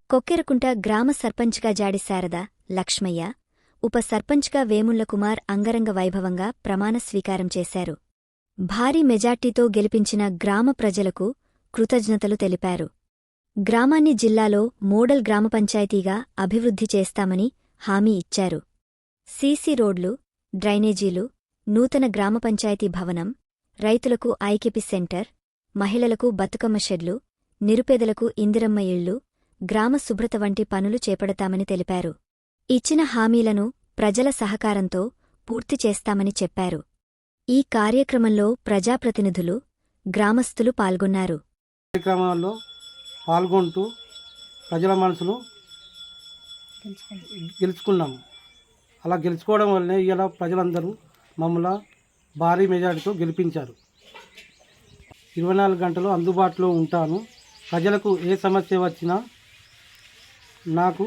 కొక్కెరకుంట గ్రామ సర్పంచ్గా జాడి శారద, లక్ష్మయ్య, ఉప సర్పంచ్గా వేముళ్ల కుమార్ అంగరంగ వైభవంగా ప్రమాణ స్వీకారం చేశారు. భారీ మెజార్టీతో గెలిపించిన గ్రామ ప్రజలకు కృతజ్ఞతలు తెలిపారు. గ్రామాన్ని జిల్లాలో మోడల్ గ్రామ పంచాయతీగా అభివృద్ధి చేస్తామని హామీ ఇచ్చారు. సీసీ రోడ్లు, డ్రైనేజీలు, నూతన గ్రామ పంచాయతీ భవనం, రైతులకు ఐకేపీ సెంటర్, మహిళలకు బతుకమ్మ షెడ్లు, నిరుపేదలకు ఇందిరమ్మ ఇళ్లు, గ్రామ శుభ్రత వంటి పనులు చేపడతామని తెలిపారు. ఇచ్చిన హామీలను ప్రజల సహకారంతో పూర్తి చేస్తామని చెప్పారు. ఈ కార్యక్రమంలో ప్రజాప్రతినిధులు, గ్రామస్తులు పాల్గొన్నారు. కార్యక్రమాల్లో పాల్గొంటూ ప్రజల మనసును గెలుచుకున్నాము. అలా గెలుచుకోవడం వల్లనే ఇలా ప్రజలందరూ మమ్మల్ని భారీ మెజారిటీతో గెలిపించారు. 24 గంటలు అందుబాటులో ఉంటాను. ప్రజలకు ఏ సమస్య వచ్చినా నాకు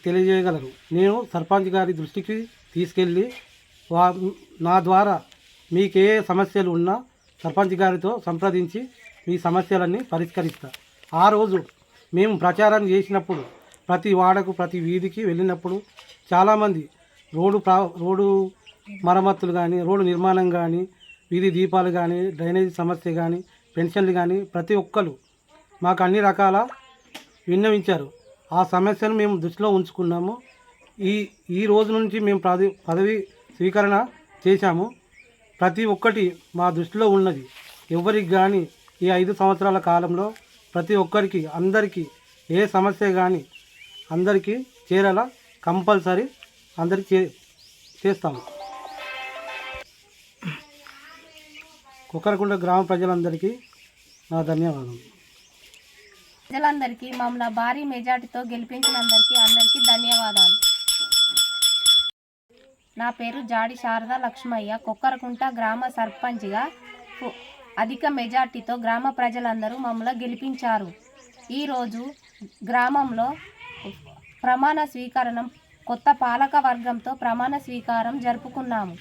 తెలియజేయగలరు. నేను సర్పంచ్ గారి దృష్టికి తీసుకెళ్ళి నా ద్వారా మీకే సమస్యలు ఉన్నా సర్పంచ్ గారితో సంప్రదించి మీ సమస్యలన్నీ పరిష్కరిస్తా. ఆ రోజు మేము ప్రచారం చేసినప్పుడు ప్రతి వాడకు ప్రతి వీధికి వెళ్ళినప్పుడు చాలామంది రోడ్డు మరమ్మతులు కానీ, రోడ్డు నిర్మాణం కానీ, వీధి దీపాలు కానీ, డ్రైనేజీ సమస్య కానీ, పెన్షన్లు కానీ ప్రతి ఒక్కరు మాకు అన్ని రకాల విన్నవించారు. ఆ సమస్యను మేము దృష్టిలో ఉంచుకున్నాము. ఈ రోజు నుంచి మేము పదవి స్వీకరణ చేశాము. ప్రతి ఒక్కటి మా దృష్టిలో ఉన్నది. ఎవరికి కానీ ఈ 5 సంవత్సరాల కాలంలో ప్రతి ఒక్కరికి అందరికీ ఏ సమస్య కానీ అందరికీ చేరేలా కంపల్సరీ అందరికీ చేస్తాము. కొక్కెరకుంట గ్రామ ప్రజలందరికీ నా ధన్యవాదాలు. ప్రజలందరికీ మమ్మల్ని భారీ మెజార్టీతో అందరికీ ధన్యవాదాలు. నా పేరు జాడి శారద లక్ష్మయ్య. కొక్కెరకుంట గ్రామ సర్పంచ్గా అధిక మెజార్టీతో గ్రామ ప్రజలందరూ మమ్మల్ని గెలిపించారు. ఈరోజు గ్రామంలో ప్రమాణ స్వీకారం కొత్త పాలక వర్గంతో ప్రమాణ స్వీకారం జరుపుకున్నాము.